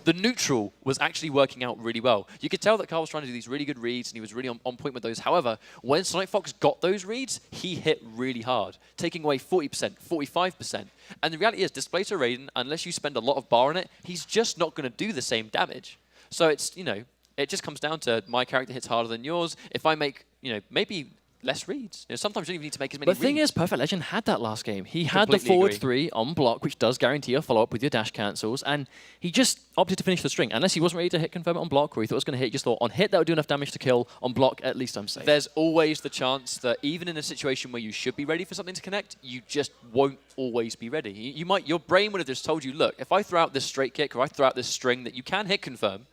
the neutral was actually working out really well. You could tell that Carl was trying to do these really good reads, and he was really on point with those. However, when Sonic Fox got those reads, he hit really hard, taking away 40%, 45%. And the reality is, Displacer Raiden, unless you spend a lot of bar on it, he's just not going to do the same damage. So it's, you know, it just comes down to my character hits harder than yours. If I make, you know, maybe less reads. You know, sometimes you don't even need to make as many reads. The thing is, Perfect Legend had that last game. He had the forward 3 on block, which does guarantee a follow-up with your dash cancels, and he just opted to finish the string. Unless he wasn't ready to hit confirm it on block, or he thought it was going to hit, he just thought, on hit, that would do enough damage to kill. On block, at least I'm safe. There's always the chance that even in a situation where you should be ready for something to connect, you just won't always be ready. You might, your brain would have just told you, look, if I throw out this straight kick, or I throw out this string that you can hit confirm,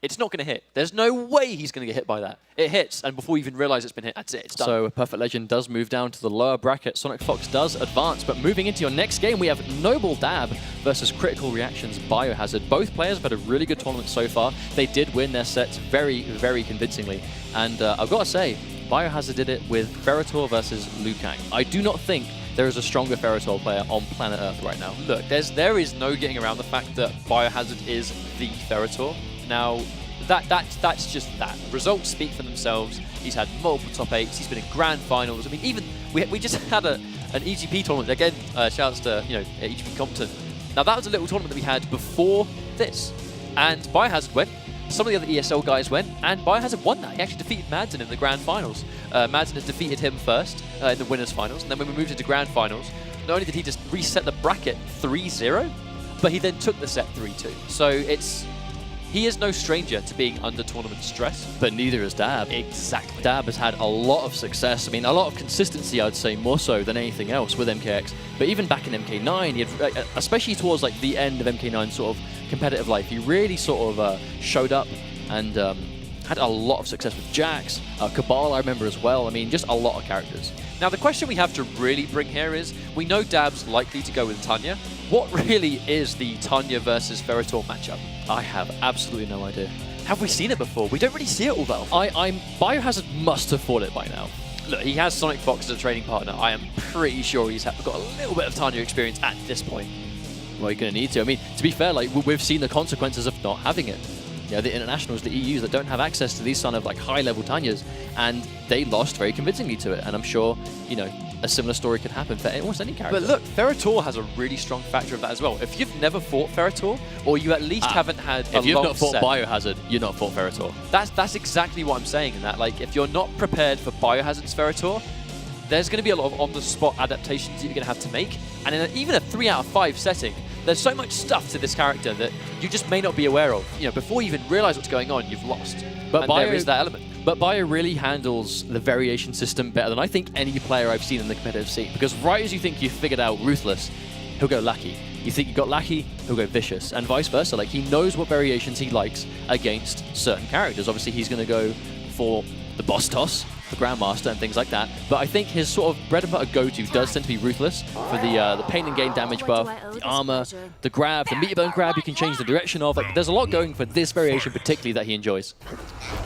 it's not going to hit. There's no way he's going to get hit by that. It hits, and before you even realize it's been hit, that's it. It's done. So Perfect Legend does move down to the lower bracket. Sonic Fox does advance, but moving into your next game, we have Noble Dab versus Critical Reactions Biohazard. Both players have had a really good tournament so far. They did win their sets very, very convincingly. And I've got to say, Biohazard did it with Ferritor versus Liu Kang. I do not think there is a stronger Ferritor player on planet Earth right now. Look, there is no getting around the fact that Biohazard is the Ferritor. Now, that's just that. Results speak for themselves. He's had multiple top 8s. He's been in grand finals. I mean, even we just had an EGP tournament again. Shouts to EGP Compton. Now that was a little tournament that we had before this, and Biohazard went. Some of the other ESL guys went, and Biohazard won that. He actually defeated Madsen in the grand finals. Madsen had defeated him first in the winners finals, and then when we moved into grand finals, not only did he just reset the bracket 3-0, but he then took the set 3-2. So he is no stranger to being under tournament stress. But neither is Dab. Exactly. Dab has had a lot of success. I mean, a lot of consistency, I'd say, more so than anything else with MKX. But even back in MK9, he had, especially towards like the end of MK9's sort of competitive life, he really sort of showed up and had a lot of success with Jax, Cabal I remember as well. I mean, just a lot of characters. Now the question we have to really bring here is, we know Dab's likely to go with Tanya. What really is the Tanya versus Ferritor matchup? I have absolutely no idea. Have we seen it before? We don't really see it all that often. Biohazard must have fought it by now. Look, he has Sonic Fox as a training partner. I am pretty sure he's got a little bit of Tanya experience at this point. Well, you're going to need to. I mean, to be fair, like we've seen the consequences of not having it. You know, the internationals, the EUs that don't have access to these kind of like high-level Tanyas, and they lost very convincingly to it. And I'm sure, you know, a similar story could happen for almost any character. But look, Ferritor has a really strong factor of that as well. If you've never fought Ferritor, or you at least haven't had a long set... If you've not fought Biohazard, you're not fought Ferritor. That's exactly what I'm saying in that. Like, if you're not prepared for Biohazard's Ferritor, there's going to be a lot of on-the-spot adaptations that you're going to have to make. And in even a 3 out of 5 setting, there's so much stuff to this character that you just may not be aware of. You know, before you even realize what's going on, you've lost. But there is that element. But Bio really handles the variation system better than I think any player I've seen in the competitive scene. Because right as you think you've figured out Ruthless, he'll go Lucky. You think you've got Lucky, he'll go Vicious, and vice versa. Like, he knows what variations he likes against certain characters. Obviously, he's going to go for the Boss Toss, the Grandmaster, and things like that. But I think his sort of bread and butter go-to does tend to be Ruthless for the pain and gain damage buff, the armor, the grab, the meter burn grab you can change the direction of. Like, there's a lot going for this variation particularly that he enjoys.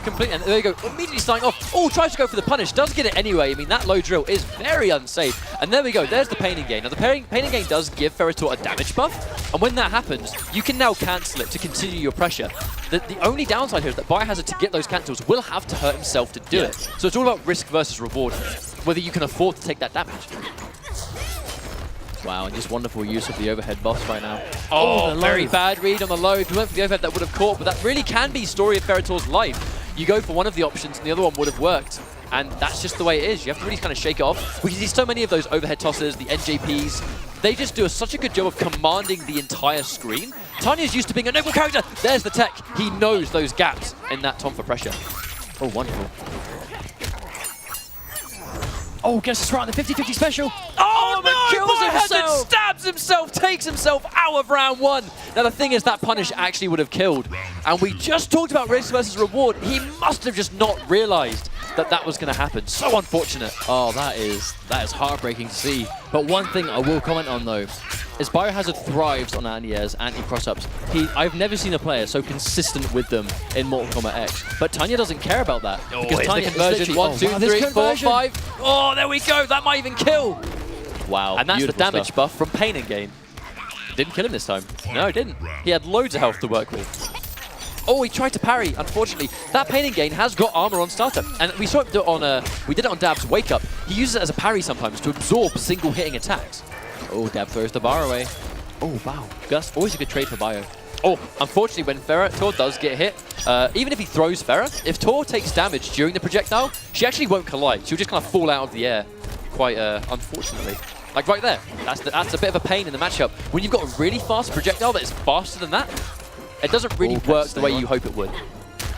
Completely, and there you go, immediately starting off. Oh, tries to go for the punish, does get it anyway. I mean, that low drill is very unsafe. And there we go, there's the pain and gain. Now, the pain and gain does give Ferritor a damage buff, and when that happens, you can now cancel it to continue your pressure. The only downside here is that Biohazard, to get those cancels, will have to hurt himself to do it. So it's all about risk versus reward, whether you can afford to take that damage. Wow, and just wonderful use of the overhead boss right now. Oh, very bad read on the low. If you went for the overhead, that would have caught, but that really can be story of Ferritor's life. You go for one of the options, and the other one would have worked. And that's just the way it is. You have to really kind of shake it off. We see so many of those overhead tosses, the NJPs. They just do such a good job of commanding the entire screen. Tanya's used to being a noble character. There's the tech. He knows those gaps in that Tom for pressure. Oh, wonderful. Oh, gets us right on the 50-50 special. Oh no! Kills himself! Stabs himself, takes himself out of round 1. Now the thing is, that punish actually would have killed. And we just talked about risk versus reward. He must have just not realized that that was going to happen. So unfortunate. Oh, that is heartbreaking to see. But one thing I will comment on though is Biohazard thrives on anti-airs, anti-cross-ups. I've never seen a player so consistent with them in Mortal Kombat X. But Tanya doesn't care about that. Oh, because Tanya conversion, 1, 2, 3, 4, 5. Oh, there we go. That might even kill. Wow. And that's the damage buff from Pain and Gain. Didn't kill him this time. No, it didn't. He had loads of health to work with. Oh, he tried to parry. Unfortunately, that Pain and Gain has got armor on starter, and we saw it do it on. We did it on Dab's wake up. He uses it as a parry sometimes to absorb single hitting attacks. Oh, Dab throws the bar away. Oh, wow. That's always a good trade for Bio. Oh, unfortunately, when Tor does get hit, even if he throws Farah, if Tor takes damage during the projectile, she actually won't collide. She'll just kind of fall out of the air, quite unfortunately. Like right there. That's a bit of a pain in the matchup. When you've got a really fast projectile that is faster than that, it doesn't really work the way you hope it would.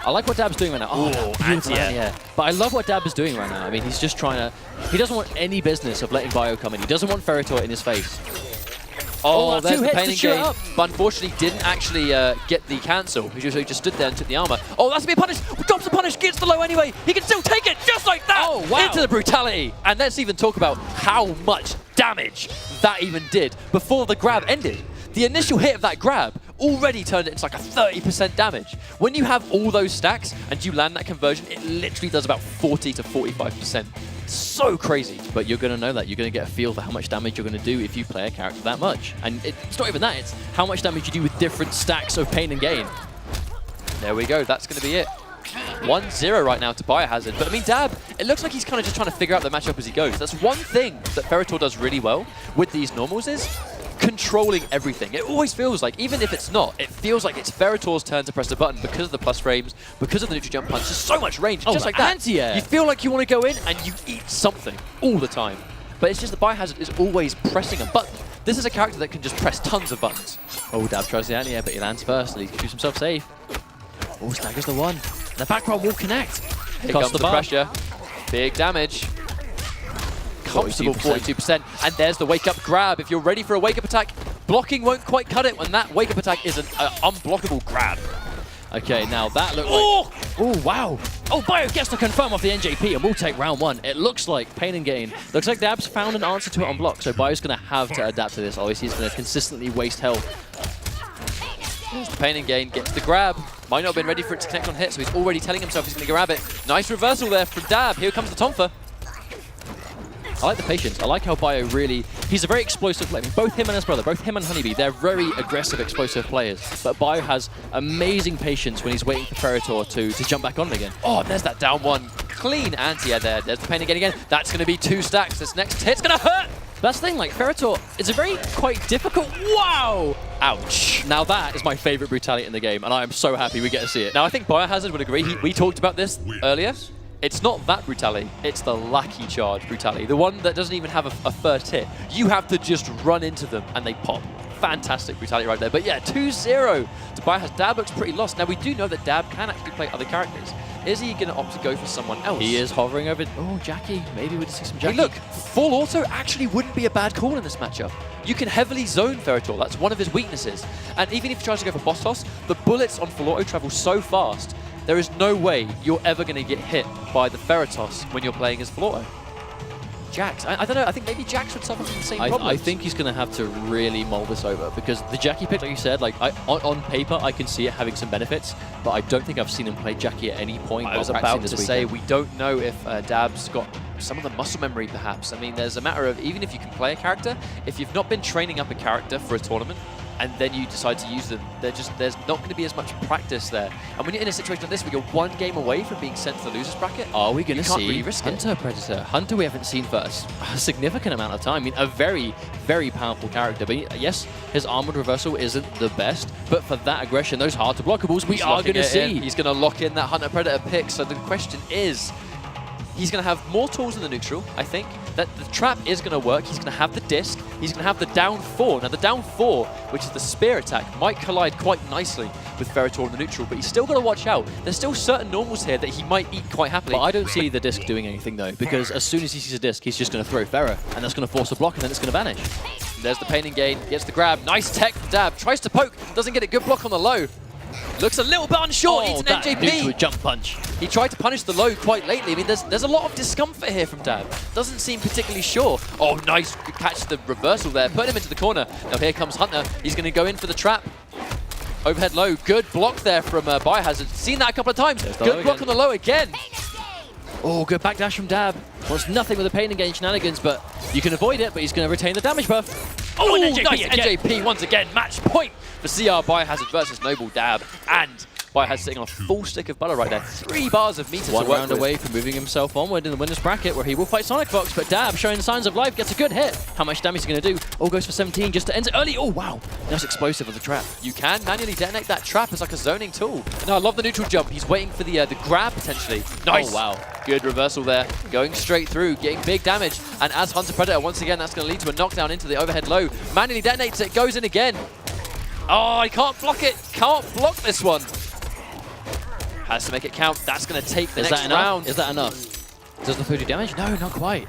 I like what Dab's doing right now. Oh, anti-air. But I love what Dab is doing right now. I mean, he's just trying to... He doesn't want any business of letting Bio come in. He doesn't want Ferritor in his face. Oh, there's the Pain and Gain. But unfortunately didn't actually get the cancel. He just stood there and took the armor. Oh, that's to be punished. Drops the punish, gets the low anyway. He can still take it just like that. Oh, wow. Into the brutality. And let's even talk about how much damage that even did before the grab ended. The initial hit of that grab already turned it into like a 30% damage. When you have all those stacks and you land that conversion, it literally does about 40 to 45%. So crazy. But you're going to know that. You're going to get a feel for how much damage you're going to do if you play a character that much. And it's not even that. It's how much damage you do with different stacks of Pain and Gain. There we go. That's going to be it. 1-0 right now to Biohazard. But I mean, Dab, it looks like he's kind of just trying to figure out the matchup as he goes. That's one thing that Ferritor does really well with these normals is controlling everything. It always feels like, even if it's not, it feels like it's Ferritor's turn to press the button because of the plus frames, because of the neutral jump punch. There's so much range, just like that. Anti-air. You feel like you want to go in and you eat something all the time. But it's just that Biohazard is always pressing a button. This is a character that can just press tons of buttons. Oh, Dab tries the anti-air, but he lands first and he keeps himself safe. Oh, staggers the one. The back row will connect. Here comes the pressure. Big damage. Comfortable 42%. And there's the wake-up grab. If you're ready for a wake-up attack, blocking won't quite cut it when that wake-up attack is an unblockable grab. Okay, now that looked like... Oh, wow. Oh, Bio gets to confirm off the NJP and we'll take round one. It looks like Pain and Gain. Looks like Dab's found an answer to it on block, so Bio's going to have to adapt to this. Obviously, he's going to consistently waste health. There's the Pain and Gain, gets the grab. Might not have been ready for it to connect on hit, so he's already telling himself he's going to grab it. Nice reversal there from Dab. Here comes the Tonfa. I like the patience. I like how Bio really... He's a very explosive player. I mean, both him and his brother, both him and Honeybee, they're very aggressive, explosive players. But Bio has amazing patience when he's waiting for Ferritor to jump back on again. Oh, there's that down one. Clean anti-air there. There's the Pain again. That's going to be 2 stacks. This next hit's going to hurt. That's the thing, like, Ferritor is a very quite difficult... Wow! Ouch. Now that is my favorite brutality in the game, and I am so happy we get to see it. Now, I think Biohazard would agree. We talked about this earlier. It's not that brutality, it's the lackey charge brutality. The one that doesn't even have a first hit. You have to just run into them and they pop. Fantastic brutality right there. But yeah, 2-0 to Biohazard. Dab looks pretty lost. Now we do know that Dab can actually play other characters. Is he going to opt to go for someone else? He is hovering over... Oh, Jackie. Maybe we'll see some Jackie. Hey, look, full auto actually wouldn't be a bad call in this matchup. You can heavily zone Ferritor. That's one of his weaknesses. And even if he tries to go for boss toss, the bullets on full auto travel so fast, there is no way you're ever going to get hit by the Ferritos when you're playing as full auto. Jax, I don't know, I think maybe Jax would suffer from the same problem. I think he's going to have to really mull this over because the Jackie pick, like you said, like on paper, I can see it having some benefits, but I don't think I've seen him play Jackie at any point. I was about to say, we don't know if Dab's got some of the muscle memory, perhaps. I mean, there's a matter of, even if you can play a character, if you've not been training up a character for a tournament, and then you decide to use them, there's not going to be as much practice there. And when you're in a situation like this, where you're 1 game away from being sent to the loser's bracket, are we going to see really risk Hunter Predator? Hunter we haven't seen for a significant amount of time. I mean, a very, very powerful character. But yes, his armored reversal isn't the best, but for that aggression, those hard to blockables, we are going to see. He's going to lock in that Hunter Predator pick. So the question is, he's going to have more tools in the neutral, I think. That the trap is going to work. He's going to have the disc. He's going to have the down 4. Now, the down 4, which is the spear attack, might collide quite nicely with Ferritor in the neutral, but he's still got to watch out. There's still certain normals here that he might eat quite happily. But I don't see the disc doing anything, though, because as soon as he sees a disc, he's just going to throw Ferra, and that's going to force a block, and then it's going to vanish. There's the Pain and Gain. Gets the grab. Nice tech from Dab. Tries to poke. Doesn't get a good block on the low. Looks a little bit unsure. Eats an NJP. To a jump punch. He tried to punish the low quite lately. I mean, there's a lot of discomfort here from Dab. Doesn't seem particularly sure. Oh, nice catch the reversal there. Put him into the corner. Now here comes Hunter. He's going to go in for the trap. Overhead low. Good block there from Biohazard. Seen that a couple of times. Good block on the low again. Oh, good backdash from Dab. Wants nothing with the Pain and Gain shenanigans, but you can avoid it, but he's going to retain the damage buff. Oh, and NJP nice again. NJP once again. Match point for CR Biohazard versus Noble Dab. And Biohazard sitting on a full stick of butter right there. 3 bars of meter One to work round with. away from moving himself onward in the winner's bracket where he will fight Sonic Fox, but Dab showing signs of life, gets a good hit. How much damage is he going to do? Oh, goes for 17 just to end it early. Oh, wow. Nice explosive of the trap. You can manually detonate that trap as like a zoning tool. No, I love the neutral jump. He's waiting for the grab potentially. Nice. Oh, wow. Good reversal there. Going straight through, getting big damage. And as Hunter Predator, once again, that's going to lead to a knockdown into the overhead low. Manually detonates it, goes in again. Oh, he can't block it. Can't block this one. Has to make it count. That's going to take the next round. Is that enough? Does the 30 damage? No, not quite.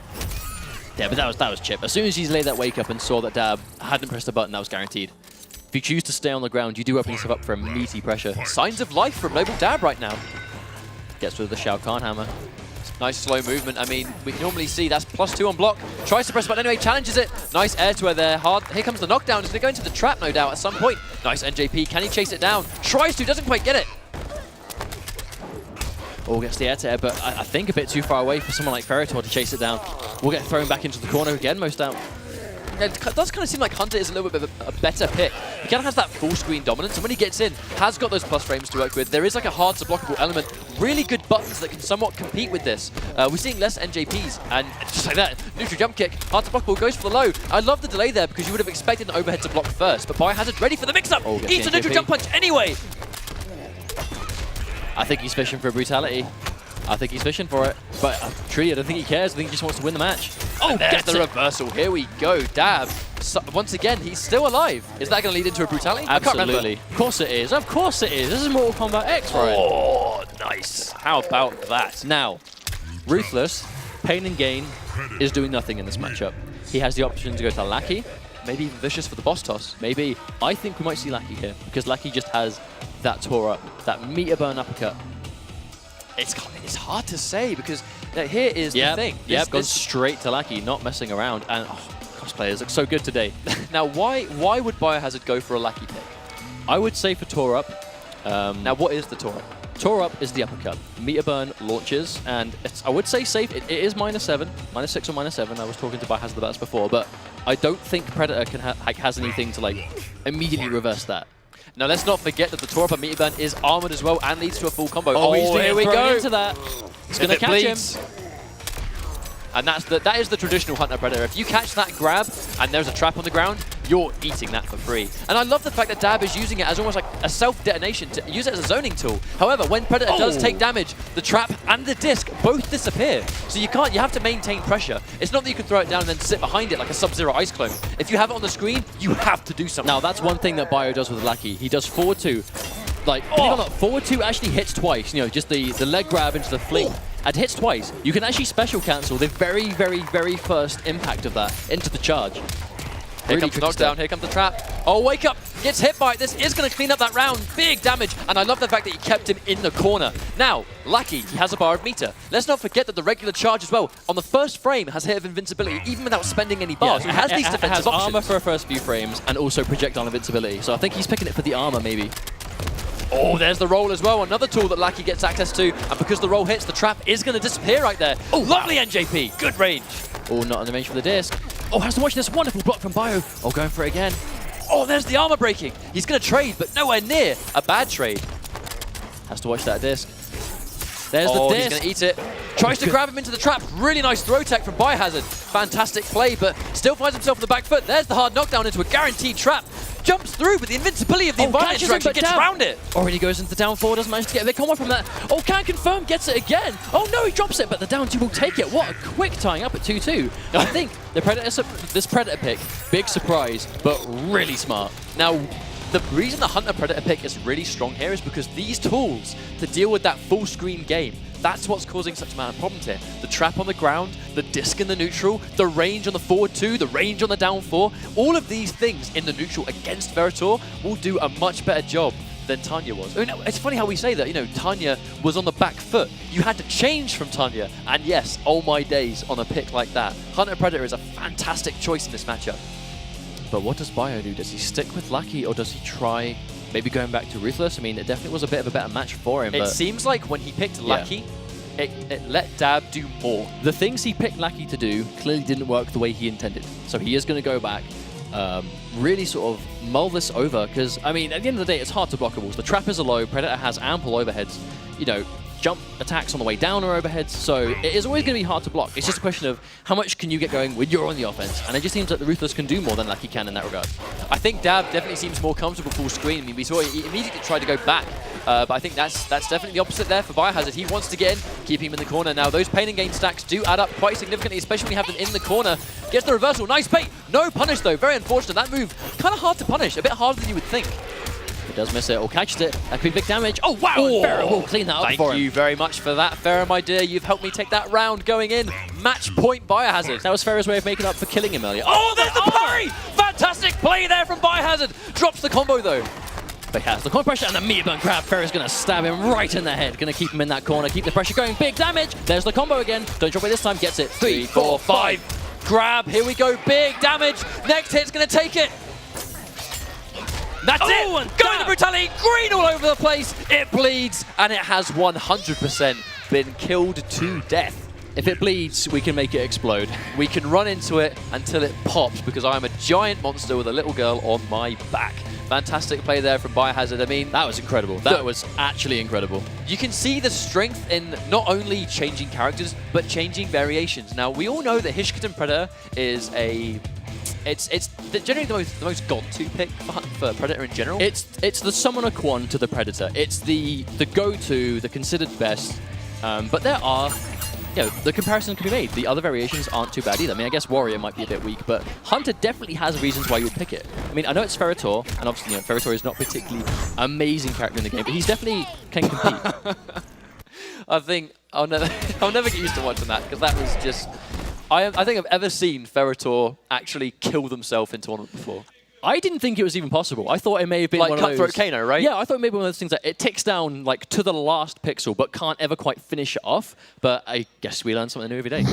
Yeah, but that was chip. As soon as he's laid that wake up and saw that Dab hadn't pressed the button, that was guaranteed. If you choose to stay on the ground, you do open yourself up for a meaty pressure. Signs of life from Noble Dab right now. Gets with the Shao Kahn hammer. Nice slow movement. I mean, we normally see that's +2 on block. Tries to press button anyway, challenges it. Nice air to her there. Hard. Here comes the knockdown. He's going to go into the trap, no doubt, at some point. Nice NJP. Can he chase it down? Tries to, doesn't quite get it. Oh, gets the air to air, but I think a bit too far away for someone like Ferritor to chase it down. We'll get thrown back into the corner again, most doubt. It does kind of seem like Hunter is a little bit of a better pick. He kind of has that full screen dominance, and when he gets in, has got those plus frames to work with. There is like a hard to blockable element. Really good buttons that can somewhat compete with this. We're seeing less NJPs, and just like that, neutral jump kick, hard to blockable, goes for the low. I love the delay there because you would have expected an overhead to block first, but Biohazard ready for the mix-up. Oh, Eats a neutral jump punch anyway. I think he's fishing for brutality. I think he's fishing for it, but truly, I don't think he cares. I think he just wants to win the match. Oh, gets the reversal. Here we go. Dab. So, once again, he's still alive. Is that going to lead into a brutality? Absolutely. Of course it is. Of course it is. This is Mortal Kombat X, right? Oh, nice. How about that? Now, Ruthless, Pain and Gain, is doing nothing in this matchup. He has the option to go to Lackey. Maybe even Vicious for the boss toss. Maybe. I think we might see Lackey here, because Lackey just has that tore up, that meter burn uppercut. It's hard to say because here is the thing. Yep, goes straight to Lackey, not messing around. And cosplayers look so good today. Now, why would Biohazard go for a Lackey pick? I would say for tore up. Now, what is the tore up? Tore up is the uppercut. Meter burn launches, and I would say safe. It is -7, -6 or -7. I was talking to Biohazard about this before, but I don't think Predator can has anything to like immediately reverse that. Now, let's not forget that the tore up and meter burn is armored as well and leads to a full combo. Oh, here we go. Into that. It's going to catch him. And that is the traditional Hunter Predator. If you catch that grab and there's a trap on the ground, you're eating that for free. And I love the fact that Dab is using it as almost like a self-detonation to use it as a zoning tool. However, when Predator does take damage, the trap and the disc both disappear. So you have to maintain pressure. It's not that you can throw it down and then sit behind it like a Sub-Zero ice clone. If you have it on the screen, you have to do something. Now, that's one thing that Bio does with Lackey. He does forward 2. Like, believe it or not, forward 2 actually hits twice. You know, just the leg grab into the fling. And hits twice. You can actually special cancel the very, very, very first impact of that into the charge. Here comes the knockdown, here comes the trap. Oh, wake up! Gets hit by it. This is going to clean up that round. Big damage. And I love the fact that he kept him in the corner. Now, Lackey, he has a bar of meter. Let's not forget that the regular charge as well, on the first frame, has hit of invincibility, even without spending any bars. Yeah, so he has these defensive options. Armor for the first few frames, and also projectile invincibility. So I think he's picking it for the armor, maybe. Oh, there's the roll as well. Another tool that Lackey gets access to. And because the roll hits, the trap is going to disappear right there. Oh, lovely NJP. Good range. Oh, not on the range for the disc. Oh, has to watch this wonderful block from Bio. Oh, going for it again. Oh, there's the armor breaking. He's going to trade, but nowhere near a bad trade. Has to watch that disc. There's the disc. He's going to eat it. Tries to grab him into the trap. Really nice throw tech from Biohazard. Fantastic play, but still finds himself on the back foot. There's the hard knockdown into a guaranteed trap. Jumps through, but the invincibility of the environment interaction gets around it. Already goes into the down 4, doesn't manage to get a big combo from that. Oh, can't confirm, gets it again. Oh no, he drops it, but the down 2 will take it. What a quick tying up at 2-2. I think this Predator pick, big surprise, but really smart. Now, the reason the Hunter Predator pick is really strong here is because these tools to deal with that full screen game, that's what's causing such amount of problems here. The trap on the ground, the disc in the neutral, the range on the forward 2, the range on the down 4, all of these things in the neutral against Ferritor will do a much better job than Tanya was. I mean, it's funny how we say that, you know, Tanya was on the back foot. You had to change from Tanya. And yes, oh my days on a pick like that. Hunter Predator is a fantastic choice in this matchup. But what does Bio do? Does he stick with Lackey or does he try maybe going back to Ruthless? I mean, it definitely was a bit of a better match for him. It seems like when he picked Lackey, it let Dab do more. The things he picked Lackey to do clearly didn't work the way he intended. So he is going to go back. really sort of mull this over, because, I mean, at the end of the day, it's hard to block walls. The trappers are low, Predator has ample overheads, you know, jump attacks on the way down or overheads, so it is always going to be hard to block. It's just a question of how much can you get going when you're on the offense, and it just seems that the Ruthless can do more than Lucky can in that regard. I think Dab definitely seems more comfortable full screen. I mean, we saw he immediately tried to go back, but I think that's definitely the opposite there for Biohazard. He wants to get in, keep him in the corner. Now, those pain and gain stacks do add up quite significantly, especially when you have them in the corner. Gets the reversal, nice bait, no punish though, very unfortunate. That move, kind of hard to punish, a bit harder than you would think. He does miss it or catches it. That could be big damage. Oh, wow! Oh. Ferrer will clean that up for him. Thank you very much for that, Ferrer, my dear. You've helped me take that round going in. Match point Biohazard. That was Ferrer's way of making up for killing him earlier. Oh, there's the parry! Fantastic play there from Biohazard. Drops the combo, though. But he has the corner pressure and the meter burn grab. Ferrer's going to stab him right in the head. Going to keep him in that corner. Keep the pressure going. Big damage. There's the combo again. Don't drop it this time. Gets it. 3, 4, 5. Grab. Here we go. Big damage. Next hit's going to take it. That's it! And Going to brutality, green all over the place, it bleeds, and it has 100% been killed to death. If it bleeds, we can make it explode. We can run into it until it pops, because I'm a giant monster with a little girl on my back. Fantastic play there from Biohazard. I mean, That was incredible. That was actually incredible. you can see the strength in not only changing characters, but changing variations. Now, we all know that Hishkatan Predator is generally the most gone-to pick for Predator in general. It's the Summoner Quan to the Predator. It's the go-to, the considered best. But there are, you know, the comparison can be made. The other variations aren't too bad either. I mean, I guess Warrior might be a bit weak, but Hunter definitely has reasons why you would pick it. I mean, I know it's Ferrator, and obviously, you know, Ferrator is not particularly amazing character in the game, but he's definitely can compete. I think I'll never get used to watching that, because that was just... I think I've ever seen Ferrator actually kill themselves in tournament before. I didn't think it was even possible. I thought it may have been Like one of Cutthroat those... Kano, right? Yeah, I thought maybe one of those things that it ticks down like to the last pixel, but can't ever quite finish it off. But I guess we learn something new every day.